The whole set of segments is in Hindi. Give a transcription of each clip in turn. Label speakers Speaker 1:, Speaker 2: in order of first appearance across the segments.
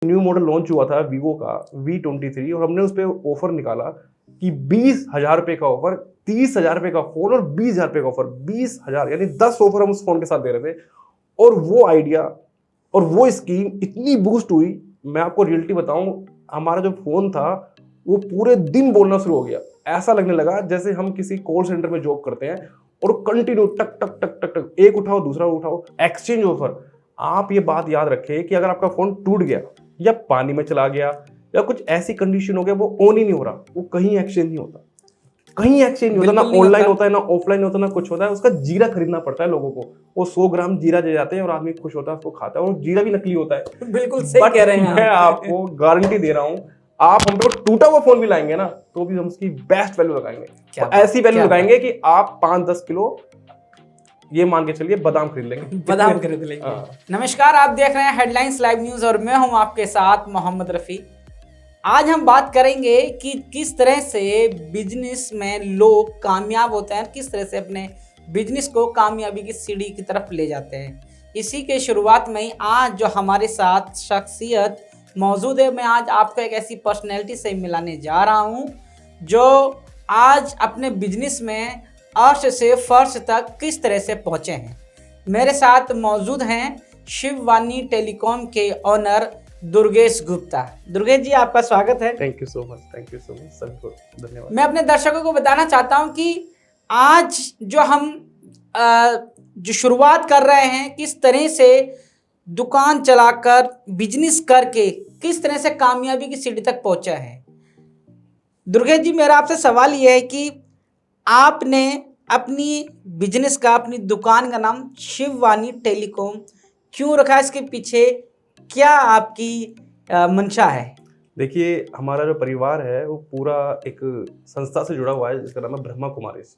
Speaker 1: न्यू मॉडल लॉन्च हुआ था वीवो का V23 और हमने उस पर ऑफर निकाला कि 20,000 रुपये का ऑफर, 30,000 रुपये का फोन और 20,000 रुपये का ऑफर, 20,000 यानी 10 ऑफर हम उस फोन के साथ दे रहे थे। और वो आइडिया और वो स्कीम इतनी बूस्ट हुई, मैं आपको रियलिटी बताऊं, हमारा जो फोन था वो पूरे दिन बोलना शुरू हो गया। ऐसा लगने लगा जैसे हम किसी कॉल सेंटर में जॉब करते हैं और कंटिन्यू टक टक टक टक टक, एक उठाओ दूसरा उठाओ, एक्सचेंज ऑफर। आप ये बात याद रखें कि अगर आपका फोन टूट गया या पानी में चला गया या कुछ ऐसी कंडीशन हो गया, वो ऑन ही नहीं हो रहा, वो कहीं एक्सचेंज नहीं होता, कहीं एक्सचेंज नहीं होता, ना ऑनलाइन होता है ना ऑफलाइन होता है ना कुछ होता है। उसका जीरा खरीदना पड़ता है लोगों को, वो 100 ग्राम जीरा दे जाते हैं और आदमी खुश होता है, उसको खाता है और जीरा भी नकली होता है।
Speaker 2: बिल्कुल सही कह रहे हैं।
Speaker 1: मैं आपको गारंटी दे रहा हूँ, आप हम पे टूटा हुआ फोन भी लाएंगे ना तो भी हम उसकी बेस्ट वैल्यू लगाएंगे, ऐसी वैल्यू लगाएंगे कि आप 5-10 किलो ये मान के चलिए बादाम खरीद लेंगे,
Speaker 2: बादाम खरीद लेंगे। नमस्कार, आप देख रहे हैं हेडलाइंस लाइव न्यूज और मैं हूं आपके साथ मोहम्मद रफी। आज हम बात करेंगे कि किस तरह से बिजनेस में लोग कामयाब होते हैं, किस तरह से अपने बिजनेस को कामयाबी की सीढ़ी की तरफ ले जाते हैं। इसी के शुरुआत में ही आज जो हमारे साथ शख्सियत मौजूद है, मैं आज आपको एक ऐसी पर्सनैलिटी से मिलाने जा रहा हूं जो आज अपने बिजनेस में अर्श से फर्श तक किस तरह से पहुंचे हैं। मेरे साथ मौजूद हैं शिववाणी टेलीकॉम के ऑनर दुर्गेश गुप्ता। दुर्गेश जी, आपका स्वागत है।
Speaker 1: थैंक यू सो मच सबको धन्यवाद।
Speaker 2: मैं अपने दर्शकों को बताना चाहता हूं कि आज जो हम जो शुरुआत कर रहे हैं, किस तरह से दुकान चलाकर बिजनेस करके किस तरह से कामयाबी की सीढ़ी तक पहुंचा है। दुर्गेश जी, मेरा आपसे सवाल यह है कि आपने अपनी बिजनेस का, अपनी दुकान का नाम शिववाणी टेलीकॉम क्यों रखा, इसके पीछे क्या आपकी मंशा है?
Speaker 1: देखिए, हमारा जो परिवार है वो पूरा एक संस्था से जुड़ा हुआ है जिसका नाम है ब्रह्मा कुमारीज,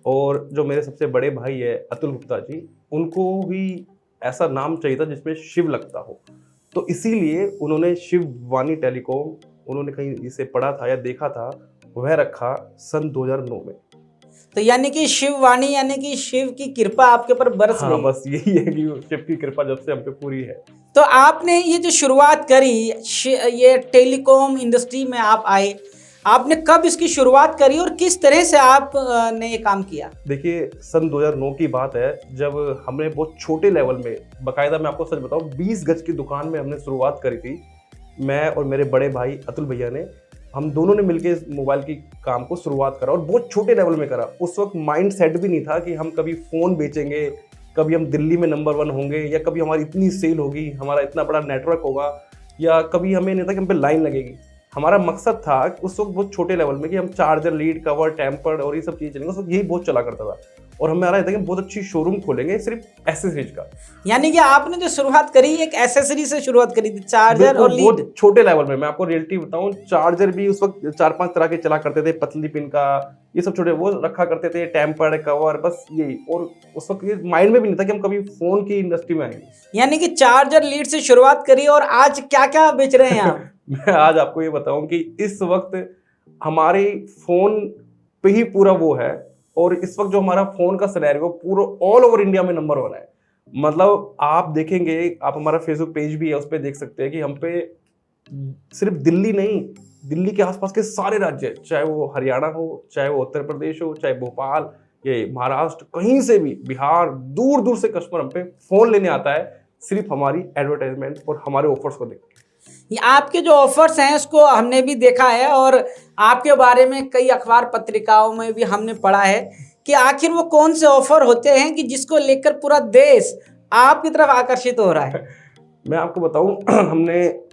Speaker 1: और जो मेरे सबसे बड़े भाई है अतुल गुप्ता जी, उनको भी ऐसा नाम चाहिए था जिसमें शिव लगता हो, तो इसीलिए उन्होंने शिववाणी टेलीकॉम, उन्होंने कहीं इसे पढ़ा था या देखा था, वह रखा सन 2009 में।
Speaker 2: तो यानी कि शिववाणी यानी कि शिव की कृपा आपके ऊपर बरस गई।
Speaker 1: हाँ, बस यही है कि शिव की कृपा जब से हम पे पूरी है।
Speaker 2: तो आपने ये जो शुरुआत करी, ये टेलीकॉम इंडस्ट्री में आप आए, आपने कब इसकी शुरुआत करी और किस तरह से आपने ये काम किया?
Speaker 1: देखिए, सन 2009 की बात है जब हमने बहुत छोटे लेवल में, बाकायदा मैं आपको सच बताऊं, 20 गज की दुकान में हमने शुरुआत करी थी। मैं और मेरे बड़े भाई अतुल भैया ने, हम दोनों ने मिलकर इस मोबाइल की काम को शुरुआत करा और बहुत छोटे लेवल में करा। उस वक्त माइंड सेट भी नहीं था कि हम कभी फ़ोन बेचेंगे, कभी हम दिल्ली में नंबर 1 होंगे, या कभी हमारी इतनी सेल होगी, हमारा इतना बड़ा नेटवर्क होगा, या कभी हमें नहीं था कि हम पे लाइन लगेगी। हमारा मकसद था उस वक्त बहुत छोटे लेवल में कि हम चार्जर, लीड कवर, टेम्पर्ड और ये सब चीज़ें चलेंगे। उस वक्त यही बहुत चला करता था और हमें आ रहा था कि बहुत अच्छी शोरूम खोलेंगे सिर्फ एसेसरीज का।
Speaker 2: यानी कि आपने जो शुरुआत करी एक एसेसरी से शुरुआत करी थी, चार्जर और लीड।
Speaker 1: छोटे लेवल में मैं आपको रियलिटी बताऊं, चार्जर भी उस वक्त 4-5 तरह के चला करते थे, पतली पिन का, ये सब छोटे वो रखा करते थे, टेम्पर्ड, कवर, बस यही। और उस वक्त ये माइंड में भी नहीं था कि हम कभी फोन की इंडस्ट्री में आएंगे।
Speaker 2: यानी कि चार्जर, लीड से शुरुआत करी और आज क्या क्या बेच रहे हैं आप?
Speaker 1: मैं आज आपको ये बताऊं कि इस वक्त हमारे फोन पे ही पूरा वो है, और इस वक्त जो हमारा फोन का सिनेरियो पूरा ऑल ओवर इंडिया में नंबर 1 है। मतलब आप देखेंगे, आप हमारा फेसबुक पेज भी है, उस पर देख सकते हैं कि हम पे सिर्फ दिल्ली नहीं, दिल्ली के आसपास के सारे राज्य, चाहे वो हरियाणा हो, चाहे वो उत्तर प्रदेश हो, चाहे भोपाल, ये महाराष्ट्र, कहीं से भी, बिहार, दूर दूर से कस्टमर हम पे फोन लेने आता है सिर्फ हमारी एडवर्टाइजमेंट और हमारे ऑफर्स को देख के।
Speaker 2: ये आपके जो ऑफर्स हैं उसको हमने भी देखा है और आपके बारे में कई अखबार पत्रिकाओं में भी हमने पढ़ा है कि आखिर वो कौन से ऑफर होते हैं कि जिसको लेकर पूरा देश आपकी तरफ आकर्षित हो रहा है।
Speaker 1: मैं आपको बताऊं,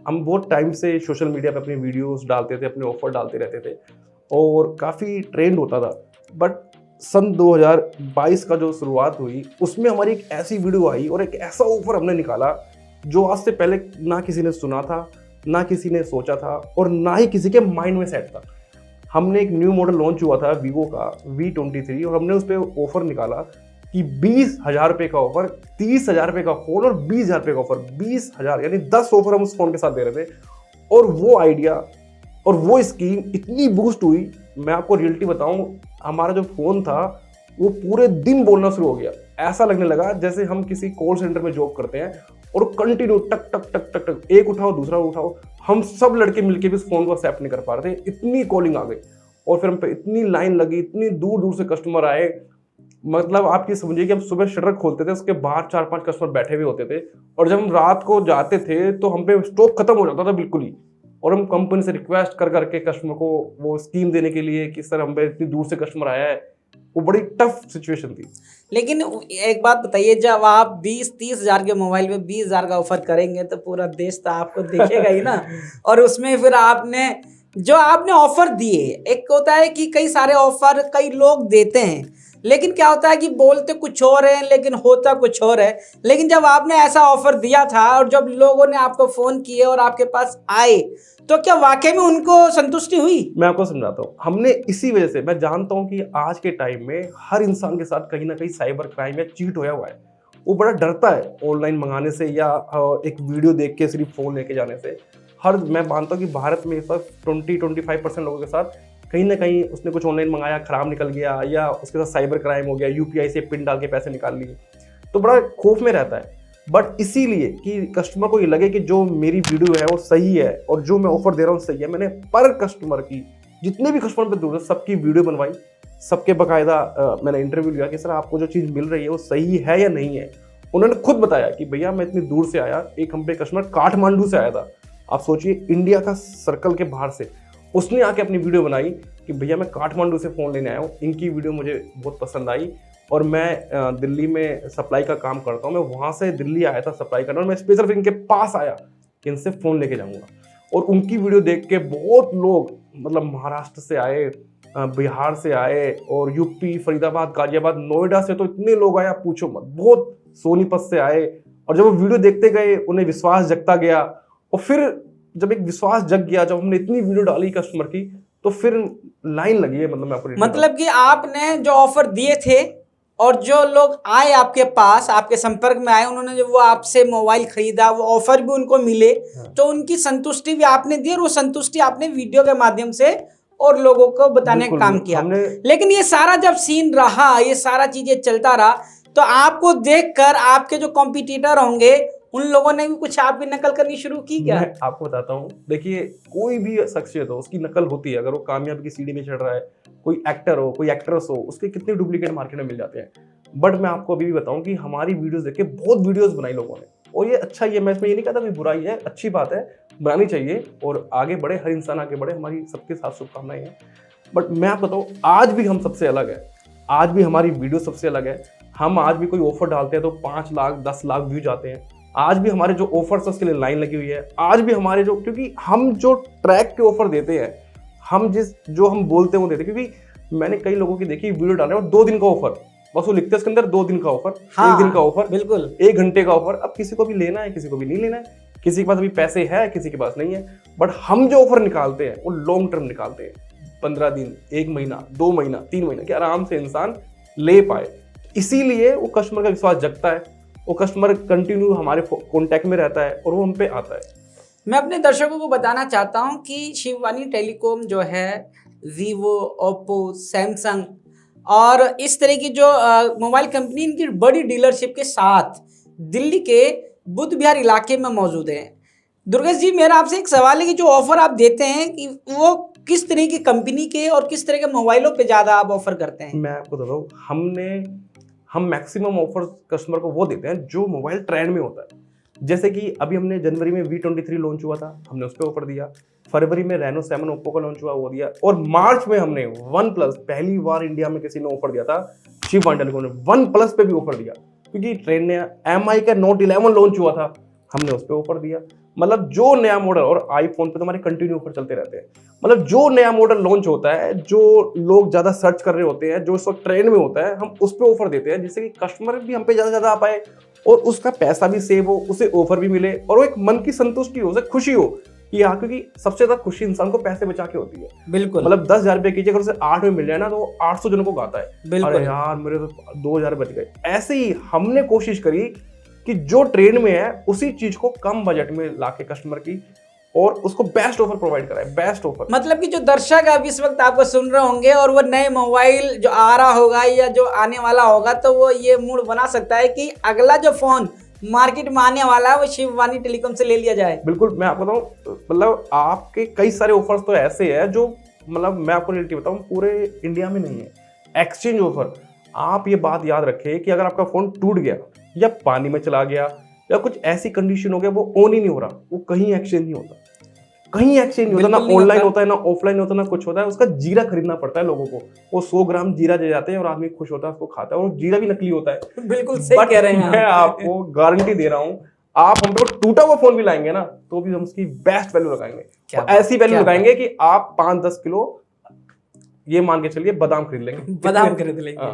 Speaker 1: हम बहुत टाइम से सोशल मीडिया पे अपनी वीडियोस डालते थे, अपने ऑफर डालते रहते थे और काफ़ी ट्रेंड होता था। बट सन 2022 का जो शुरुआत हुई, उसमें हमारी एक ऐसी वीडियो आई और एक ऐसा ऑफर हमने निकाला जो आज से पहले ना किसी ने सुना था, ना किसी ने सोचा था और ना ही किसी के माइंड में सेट था। हमने एक न्यू मॉडल लॉन्च हुआ था वीवो का V23 और हमने उस पर ऑफर निकाला कि 20,000 रुपये का ऑफर, 30,000 रुपये का फोन और 20,000 रुपये का ऑफर, 20,000 यानी 10 ऑफर हम उस फोन के साथ दे रहे थे। और वो आइडिया और वो स्कीम इतनी बूस्ट हुई, मैं आपको रियलिटी बताऊं, हमारा जो फोन था वो पूरे दिन बोलना शुरू हो गया। ऐसा लगने लगा जैसे हम किसी कॉल सेंटर में जॉब करते हैं और कंटिन्यू टक टक टक टक टक, एक उठाओ दूसरा उठाओ, हम सब लड़के मिलके भी उस फोन को एक्सेप्ट नहीं कर पा रहे थे, इतनी कॉलिंग आ गई। और फिर हम पे इतनी लाइन लगी, इतनी दूर दूर से कस्टमर आए, मतलब आप ये समझिए कि हम सुबह शटर खोलते थे, उसके बाहर 4-5 कस्टमर बैठे हुए होते थे, और जब हम रात को जाते थे तो हम पे स्टॉक खत्म हो जाता था बिल्कुल ही। और हम कंपनी से रिक्वेस्ट कर करके कस्टमर को वो स्कीम देने के लिए कि सर हम पे इतनी दूर से कस्टमर आया है, वो बड़ी टफ सिचुएशन थी।
Speaker 2: लेकिन एक बात बताइए, जब आप 20-30 हजार के मोबाइल पे 20 हजार का ऑफर करेंगे तो पूरा देश तो आपको देखेगा ही ना। और उसमें फिर आपने जो आपने ऑफर दिए, एक होता है कि कई सारे ऑफर कई लोग देते हैं, लेकिन क्या होता है कि बोलते कुछ और है लेकिन होता कुछ और है। लेकिन जब आपने ऐसा ऑफर दिया था और जब लोगों ने आपको फोन किए और आपके पास आए, तो क्या वाकई में उनको संतुष्टि हुई?
Speaker 1: मैं आपको समझाता हूँ, हमने इसी वजह से, मैं जानता हूँ कि आज के टाइम में हर इंसान के साथ कहीं ना कहीं साइबर क्राइम या चीट होया हुआ है। वो बड़ा डरता है ऑनलाइन मंगाने से या एक वीडियो देख के सिर्फ फोन लेके जाने से। मैं मानता हूँ कि भारत में इस वक्त 20-25% लोगों के साथ कहीं ना कहीं उसने कुछ ऑनलाइन मंगाया, खराब निकल गया, या उसके साथ साइबर क्राइम हो गया, यूपीआई से पिन डाल के पैसे निकाल लिए, तो बड़ा खौफ में रहता है। बट इसीलिए कि कस्टमर को ये लगे कि जो मेरी वीडियो है वो सही है और जो मैं ऑफर दे रहा हूँ सही है, मैंने पर कस्टमर की, जितने भी कस्टमर पे दूर है, सबकी वीडियो बनवाई, सबके बाकायदा मैंने इंटरव्यू लिया कि सर आपको जो चीज़ मिल रही है वो सही है या नहीं है। उन्होंने खुद बताया कि भैया मैं इतनी दूर से आया, एक हम पे कस्टमर काठमांडू से आया था, आप सोचिए इंडिया का सर्कल के बाहर से, उसने आके अपनी वीडियो बनाई कि भैया मैं काठमांडू से फ़ोन लेने आया हूँ, इनकी वीडियो मुझे बहुत पसंद आई और मैं दिल्ली में सप्लाई का काम करता हूँ, मैं वहाँ से दिल्ली आया था सप्लाई करने और मैं स्पेशल फिर इनके पास आया कि इनसे फ़ोन लेके जाऊँगा। और उनकी वीडियो देख के बहुत लोग, मतलब महाराष्ट्र से आए, बिहार से आए, और यूपी, फरीदाबाद, गाजियाबाद, नोएडा से तो इतने लोग आए आप पूछो मत, बहुत सोनीपत से आए। और जब वो वीडियो देखते गए उन्हें विश्वास जगता गया, और फिर जब एक विश्वास जग गया, जब हमने इतनी वीडियो डाली कस्टमर की, तो फिर लाइन लगी है। मतलब मैं आपको
Speaker 2: मतलब कि आपने जो ऑफर दिए थे और जो लोग आए आपके पास, आपके संपर्क में आए, उन्होंने जब वो आपसे मोबाइल खरीदा, वो ऑफर भी उनको मिले, तो उनकी संतुष्टि भी आपने दी और वो संतुष्टि आपने वीडियो के माध्यम से और लोगों को बताने का काम किया। लेकिन ये सारा जब सीन रहा, ये सारा चीजें चलता रहा, तो आपको देखकर आपके जो कॉम्पिटिटर होंगे उन लोगों ने भी कुछ आपकी नकल करनी शुरू की क्या?
Speaker 1: मैं आपको बताता हूँ, देखिए कोई भी शख्सियत हो उसकी नकल होती है। अगर वो कामयाबी की सीढ़ी में चढ़ रहा है, कोई एक्टर हो, कोई एक्ट्रेस हो, उसके कितने डुप्लीकेट मार्केट में मिल जाते हैं। बट मैं आपको अभी भी बताऊं कि हमारी वीडियोस देख के बहुत वीडियोस बनाई लोगों ने, और ये अच्छा ही है, मैं इसमें ये नहीं कहता कोई बुराई है, अच्छी बात है, बनानी चाहिए और आगे बढ़े, हर इंसान आगे बढ़े, हमारी सबके साथ शुभकामनाएं हैं। बट मैं आपको बताऊँ, आज भी हम सबसे अलग है, आज भी हमारी वीडियो सबसे अलग है। हम आज भी कोई ऑफर डालते हैं तो 5 लाख 10 लाख व्यूज आते हैं। आज भी हमारे जो ऑफर्स है उसके लिए लाइन लगी हुई है। आज भी हमारे जो, क्योंकि हम जो ट्रैक के ऑफर देते हैं, हम जो हम बोलते हैं वो देते हैं। क्योंकि मैंने कई लोगों की देखी वीडियो डाले और 2 दिन का ऑफर, बस वो लिखते हैं उसके अंदर 2 दिन का ऑफर,
Speaker 2: हाँ,
Speaker 1: 1 दिन का ऑफर,
Speaker 2: बिल्कुल
Speaker 1: 1 घंटे का ऑफर। अब किसी को भी लेना है, किसी को भी नहीं लेना है, किसी के पास अभी पैसे है, किसी के पास नहीं है। बट हम जो ऑफर निकालते हैं वो लॉन्ग टर्म निकालते हैं, 15 दिन, 1 महीना, 2 महीना, 3 महीना कि आराम से इंसान ले पाए। इसीलिए वो कस्टमर का विश्वास जगता है, वो कस्टमर कंटिन्यू हमारे कॉन्टैक्ट में रहता है और वो हम पे आता है।
Speaker 2: मैं अपने दर्शकों को बताना चाहता हूं कि शिववाणी टेलीकॉम जो है, वीवो, ओप्पो, सैमसंग और इस तरह की जो मोबाइल कंपनी, इनकी बड़ी डीलरशिप के साथ दिल्ली के बुद्ध विहार इलाके में मौजूद है। दुर्गेश जी, मेरा आपसे एक सवाल है कि जो ऑफर आप देते हैं कि वो किस तरह की कंपनी के और किस तरह के मोबाइलों पे ज़्यादा आप ऑफर करते हैं?
Speaker 1: मैं आपको बताऊँ, हम मैक्सिमम ऑफर कस्टमर को वो देते हैं जो मोबाइल ट्रेंड में होता है। जैसे कि अभी हमने जनवरी में V23 लॉन्च हुआ था, हमने उस पर ऑफर दिया। फरवरी में Reno 7 ओप्पो का लॉन्च हुआ, वो दिया। और मार्च में हमने OnePlus, पहली बार इंडिया में किसी ने ऑफर दिया था, शिववाणी टेलीकॉम ने OnePlus पे भी ऑफर दिया, क्योंकि ट्रेंड ने MI का Note 11 लॉन्च हुआ था, हमने उस पर ऑफर दिया। मतलब जो नया मॉडल, और आईफोन पे तो हमारे कंटिन्यू ऑफर चलते रहते हैं। मतलब जो नया मॉडल लॉन्च होता है, जो लोग ज़्यादा सर्च कर रहे होते हैं, जो इस वक्त ट्रेंड में होता है, हम उस पर ऑफर देते हैं, जिससे कि कस्टमर भी हम पे ज़्यादा आ पाए और उसका पैसा भी सेव हो, उसे ऑफर भी मिले और वो एक मन की संतुष्टि हो, उसे खुशी हो कि हाँ, क्योंकि सबसे ज़्यादा खुशी इंसान को पैसे बचा के होती है।
Speaker 2: बिल्कुल।
Speaker 1: मतलब 10,000 रुपये कीजिए, अगर उसे 8 में मिल जाए ना, तो 800 जनों को गाता है,
Speaker 2: बिल्कुल।
Speaker 1: अरे यार मेरे तो 2,000 बच गए। ऐसे ही हमने कोशिश करी कि जो ट्रेंड में है उसी चीज को कम बजट में लाके कस्टमर की और उसको बेस्ट ऑफर प्रोवाइड कराए, बेस्ट ऑफर।
Speaker 2: मतलब कि जो दर्शक अब इस वक्त आपको सुन रहे होंगे और वो नए मोबाइल जो आ रहा होगा या जो आने वाला होगा, तो वो ये मूड बना सकता है कि अगला जो फोन मार्केट में आने वाला है वो शिववानी टेलीकॉम से ले लिया जाए।
Speaker 1: बिल्कुल, मैं आपको बताऊँ, मतलब आपके कई सारे ऑफर्स तो ऐसे हैं जो, मतलब मैं आपको रियलिटी बताऊँ, पूरे इंडिया में नहीं है। एक्सचेंज ऑफर, आप ये बात याद रखें कि अगर आपका फ़ोन टूट गया या पानी में चला गया या कुछ ऐसी कंडीशन हो गया, वो ऑन ही नहीं हो रहा, वो कहीं एक्सचेंज नहीं होता, कहीं एक्सचेंज नहीं होता, ना ऑनलाइन होता है, ना ऑफलाइन होता है, ना कुछ होता है। उसका जीरा खरीदना पड़ता है लोगों को। वो 100 ग्राम जीरा दे जाते हैं और आदमी खुश होता है, उसको खाता है, और जीरा भी नकली होता है।
Speaker 2: बिल्कुल सही कह रहे हैं
Speaker 1: मैं आपको गारंटी दे रहा हूँ, आप हम पे टूटा हुआ फोन भी लाएंगे ना, तो भी हम उसकी बेस्ट वैल्यू लगाएंगे, और ऐसी वैल्यू लगाएंगे कि आप 5-10 किलो ये मान के चलिए बादाम खरीद लेंगे।
Speaker 2: बादाम खरीद लेंगे।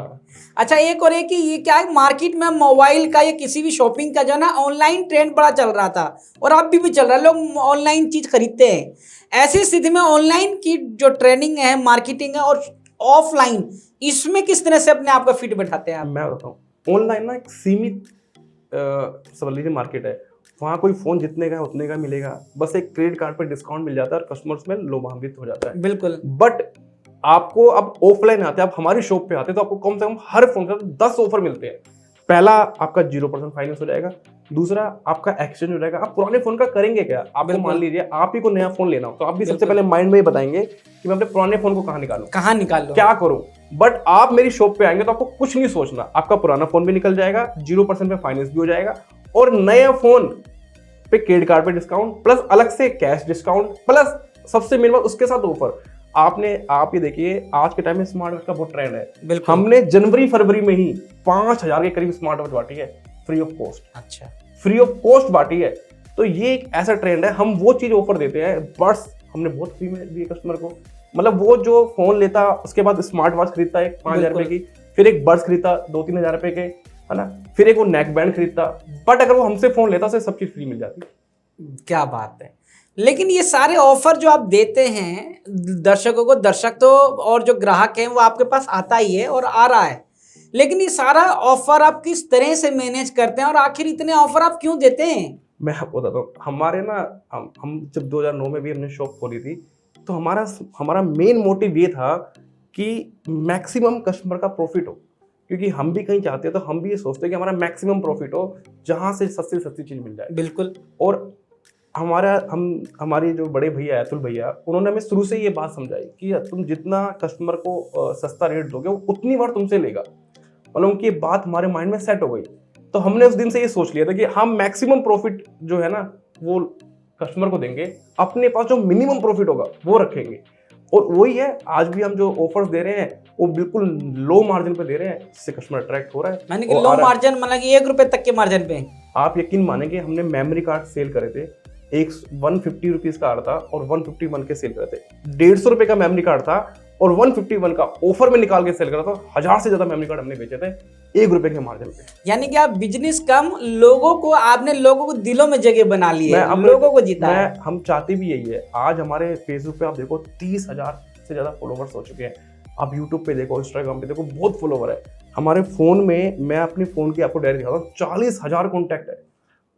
Speaker 2: अच्छा, एक और एक कि ये क्या है, मार्केट में मोबाइल का या किसी भी शॉपिंग का जो है ना ऑनलाइन ट्रेंड बड़ा चल रहा था, और अब भी चल रहा है, लोग ऑनलाइन चीज खरीदते हैं। ऐसी स्थिति में ऑनलाइन की जो ट्रेंडिंग है, मार्केटिंग है, और ऑफलाइन, इसमें किस तरह से अपने आप का फिट बैठाते हैं आप?
Speaker 1: मैं बताता हूँ, ऑनलाइन ना एक सीमित समझ लीजिए मार्केट है, वहाँ कोई फोन जितने का उतने का मिलेगा, बस एक क्रेडिट कार्ड पर डिस्काउंट मिल जाता है और कस्टमर्स में लोभान्वित हो जाता है।
Speaker 2: बिल्कुल।
Speaker 1: बट आपको अब ऑफलाइन आते हैं, आप हमारी शॉप पे आते हैं, तो आपको कम से कम हर फोन का 10 ऑफर मिलते हैं। पहला, आपका 0% फाइनेंस हो जाएगा। दूसरा, आपका एक्सचेंज हो जाएगा। आप पुराने फोन का करेंगे क्या? आपको मान लीजिए आप ही को नया फोन लेना हो, तो आप भी सबसे पहले माइंड में ही बताएंगे कि मैं अपने पुराने फोन को कहाँ निकालूं, क्या करूं। बट आप मेरी शॉप पे आएंगे तो आपको कुछ नहीं सोचना, आपका पुराना फोन भी निकल जाएगा, 0% पे फाइनेंस भी हो जाएगा, और नया फोन पे क्रेडिट कार्ड पे डिस्काउंट, प्लस अलग से कैश डिस्काउंट, प्लस सबसे मेन बात उसके साथ ऑफर। आप ये देखिए, आज के टाइम में स्मार्ट वॉच का बहुत ट्रेंड है। हमने जनवरी-फरवरी में ही 5000 के करीब स्मार्ट वॉच बांटी है फ्री ऑफ कॉस्ट।
Speaker 2: अच्छा,
Speaker 1: फ्री ऑफ कॉस्ट बांटी है। तो ये एक ऐसा ट्रेंड है, हम वो चीज ऑफर देते हैं। बड्स हमने बहुत फ्री में दिए कस्टमर को। मतलब वो जो फोन लेता, उसके बाद स्मार्ट वॉच खरीदता है 5000 रुपए की, फिर एक बड्स खरीदता 2-3 हजार रुपए के, है ना, फिर एक वो नेक बैंड खरीदता। बट अगर वो हमसे फोन लेता, उसे सब चीज फ्री मिल जाती।
Speaker 2: क्या बात है। लेकिन ये सारे ऑफर जो आप देते हैं दर्शकों को, दर्शक तो और जो ग्राहक हैं वो आपके पास आता ही है और आ रहा है, लेकिन ये सारा ऑफर आप किस तरह से मैनेज करते हैं, और आखिर इतने ऑफर आप क्यों देते हैं?
Speaker 1: मैं आपको बताता हूँ, हमारे ना हम जब 2009 में भी हमने शॉप खोली थी, तो हमारा मेन मोटिव ये था कि मैक्सिमम कस्टमर का प्रॉफिट हो, क्योंकि हम भी कहीं चाहते हैं, तो हम भी ये सोचते हैं कि हमारा मैक्सिमम प्रॉफिट हो, जहाँ से सस्ती सस्ती चीज़ मिल जाए।
Speaker 2: बिल्कुल।
Speaker 1: और हमारे जो बड़े भैया है, अतुल भैया, उन्होंने हमें शुरू से ये बात समझाई कि तुम जितना कस्टमर को सस्ता रेट दोगे, वो उतनी बार तुमसे लेगा। मतलब उनकी बात हमारे माइंड में सेट हो गई। तो हमने उस दिन से ये सोच लिया था कि हम मैक्सिमम प्रॉफिट जो है ना वो कस्टमर को देंगे, अपने पास जो मिनिमम प्रॉफिट होगा वो रखेंगे। और वही है, आज भी हम जो ऑफर्स दे रहे हैं वो बिल्कुल लो मार्जिन पे दे रहे हैं, जिससे कस्टमर अट्रैक्ट हो रहा है।
Speaker 2: मैंने कि लो मार्जिन मतलब कि 1 रुपए तक के मार्जिन पे।
Speaker 1: आप यकीन मानेंगे, हमने मेमोरी कार्ड सेल करे थे, एक 150 रुपीज का आ रहा था और 151 के सेल करे थे। 150 रुपए का मेमोरी कार्ड था और 151 का ऑफर में निकाल के सेल करा था। 1000 से ज्यादा मेमोरी कार्ड हमने बेचे थे 1 रुपए के मार्जिन पे।
Speaker 2: यानी कि आप बिजनेस कम, आपने लोगों को दिलों में जगह बना ली है, लोगों को जीता है।
Speaker 1: हम चाहते भी यही है। आज हमारे फेसबुक पे आप देखो 30,000 से ज्यादा फॉलोवर्स हो चुके हैं। आप यूट्यूब पे देखो, इंस्टाग्राम पे देखो, बहुत फॉलोवर है। हमारे फोन में, मैं अपने फोन की आपको डायरी दिखाता हूँ, 40,000 कॉन्टैक्ट है।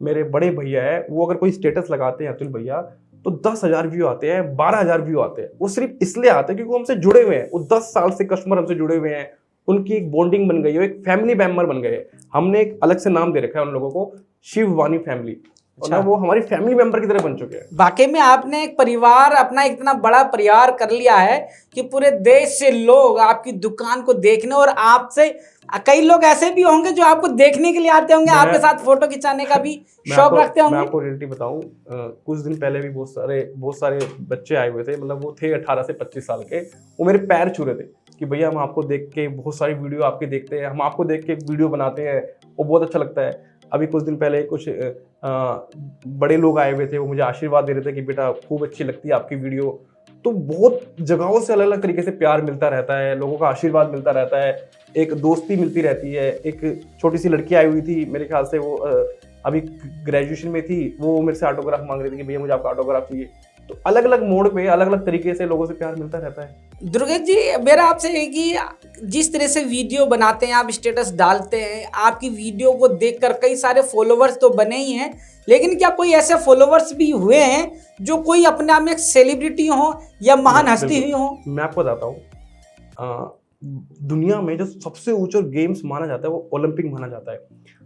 Speaker 1: मेरे बड़े भैया है, वो अगर कोई स्टेटस लगाते हैं अतुल भैया, तो 10,000 व्यू आते हैं, 12,000 व्यू आते हैं। वो सिर्फ इसलिए आते हैं क्योंकि वो हमसे जुड़े हुए हैं। वो 10 साल से कस्टमर हमसे जुड़े हुए हैं, उनकी एक बॉन्डिंग बन गई है, एक फैमिली मेंबर बन गए। हमने एक अलग से नाम दे रखा है उन लोगों को, शिववानी फैमिली। अच्छा। वो हमारी फैमिली मेंबर की तरह बन चुके हैं।
Speaker 2: वाकई में आपने एक परिवार, अपना इतना बड़ा परिवार कर लिया है कि पूरे देश से लोग आपकी दुकान को देखने, और आपसे कई लोग ऐसे भी होंगे जो आपको देखने के लिए आते होंगे, आपके साथ फोटो खिंचाने का भी शौक रखते होंगे।
Speaker 1: मैं आपको रियलिटी बताऊं, कुछ दिन पहले भी बहुत सारे बच्चे आए हुए थे। मतलब वो थे 18 से 25 साल के। वो मेरे पैर छू रहे थे कि भैया हम आपको देख के बहुत सारी वीडियो आपके देखते हैं, हम आपको देख के वीडियो बनाते हैं, वो बहुत अच्छा लगता है। अभी कुछ दिन पहले कुछ बड़े लोग आए हुए थे, वो मुझे आशीर्वाद दे रहे थे कि बेटा खूब अच्छी लगती है आपकी वीडियो। तो बहुत जगहों से अलग अलग तरीके से प्यार मिलता रहता है, लोगों का आशीर्वाद मिलता रहता है, एक दोस्ती मिलती रहती है। एक छोटी सी लड़की आई हुई थी, मेरे ख्याल से वो अभी ग्रेजुएशन में थी, वो मेरे से ऑटोग्राफ मांग रही थी कि भैया मुझे आपका ऑटोग्राफ चाहिए। तो अलग अलग मोड पे अलग अलग तरीके से लोगों से प्यार मिलता रहता है।
Speaker 2: दुर्गेश जी, मेरा आपसे है कि जिस तरह से वीडियो बनाते हैं, आप स्टेटस डालते हैं, आपकी वीडियो को देखकर कई सारे फॉलोवर्स तो बने ही हैं, लेकिन क्या कोई ऐसे फॉलोवर्स भी हुए हैं जो कोई अपने आप में एक सेलिब्रिटी हो या महान हस्ती हुई हो?
Speaker 1: मैं आपको बताता हूँ, दुनिया में जो सबसे ऊंचा गेम्स माना जाता है वो ओलंपिक माना जाता है।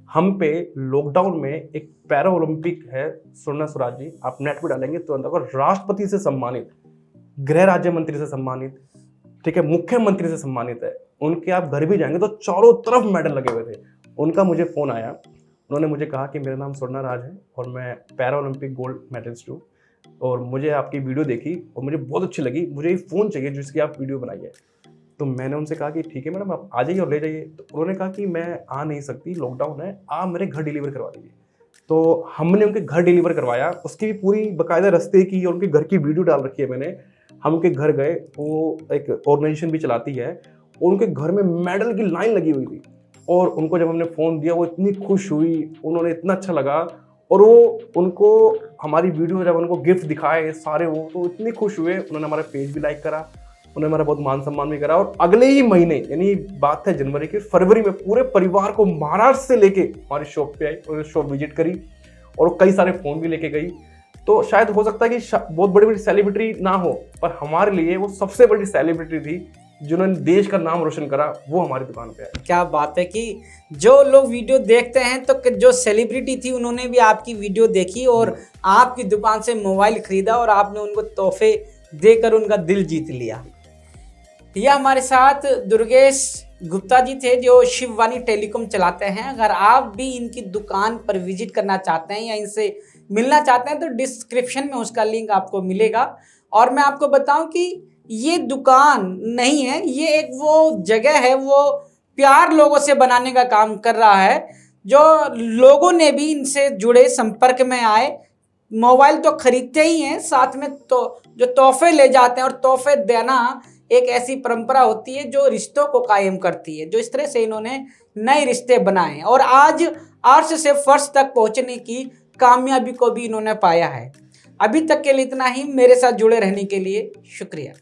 Speaker 1: हम पे लॉकडाउन में एक पैरा ओलंपिक है, स्वर्णा स्वराज जी, आप नेट पे डालेंगे तुरंत, और राष्ट्रपति से सम्मानित, गृह राज्य मंत्री से सम्मानित, ठीक है, मुख्यमंत्री से सम्मानित है। उनके आप घर भी जाएंगे तो चारों तरफ मेडल लगे हुए थे। उनका मुझे फ़ोन आया, उन्होंने मुझे कहा कि मेरा नाम स्वर्णा राज है और मैं पैरा ओलंपिक गोल्ड मेडलिस्ट हूँ, और मुझे आपकी वीडियो देखी और मुझे बहुत अच्छी लगी, मुझे ये फ़ोन चाहिए जिसकी आप वीडियो बनाइए। तो मैंने उनसे कहा कि ठीक है मैडम, आप आ जाइए और ले जाइए। तो उन्होंने कहा कि मैं आ नहीं सकती, लॉकडाउन है, आप मेरे घर डिलीवर करवा दीजिए। तो हमने उनके घर डिलीवर करवाया, उसकी भी पूरी बाकायदा रास्ते की और उनके घर की वीडियो डाल रखी है मैंने। हम उनके घर गए, वो एक ऑर्गेनाइजेशन भी चलाती है, और उनके घर में मेडल की लाइन लगी हुई थी। और उनको जब हमने फ़ोन दिया, वो इतनी खुश हुई, उन्होंने इतना अच्छा लगा, और वो उनको हमारी वीडियो जब उनको गिफ्ट दिखाए सारे, वो तो इतनी खुश हुए। उन्होंने हमारा पेज भी लाइक करा, उन्होंने हमारा बहुत मान सम्मान भी करा, और अगले ही महीने, यानी बात है जनवरी की, फरवरी में पूरे परिवार को महाराष्ट्र से लेके हमारी शॉप पे आई, उन्होंने शॉप विजिट करी और कई सारे फ़ोन भी लेके गई। तो शायद हो सकता है कि बहुत बड़ी बड़ी सेलिब्रिटी ना हो, पर हमारे लिए वो सबसे बड़ी सेलिब्रिटी थी जिन्होंने देश का नाम रोशन करा, वो हमारी दुकान पे आए।
Speaker 2: क्या बात है कि जो लोग वीडियो देखते हैं तो जो सेलिब्रिटी थी उन्होंने भी आपकी वीडियो देखी और आपकी दुकान से मोबाइल खरीदा और आपने उनको तोहफे देकर उनका दिल जीत लिया। यह हमारे साथ दुर्गेश गुप्ता जी थे जो शिववाणी टेलीकॉम चलाते हैं। अगर आप भी इनकी दुकान पर विजिट करना चाहते हैं या इनसे मिलना चाहते हैं तो डिस्क्रिप्शन में उसका लिंक आपको मिलेगा। और मैं आपको बताऊं कि ये दुकान नहीं है, ये एक वो जगह है, वो प्यार लोगों से बनाने का काम कर रहा है। जो लोगों ने भी इनसे जुड़े, संपर्क में आए, मोबाइल तो खरीदते ही हैं, साथ में तो जो तोहफे ले जाते हैं, और तोहफे देना एक ऐसी परंपरा होती है जो रिश्तों को कायम करती है। जो इस तरह से इन्होंने नए रिश्ते बनाए और आज अर्श से फर्श तक पहुंचने की कामयाबी को भी इन्होंने पाया है। अभी तक के लिए इतना ही। मेरे साथ जुड़े रहने के लिए शुक्रिया।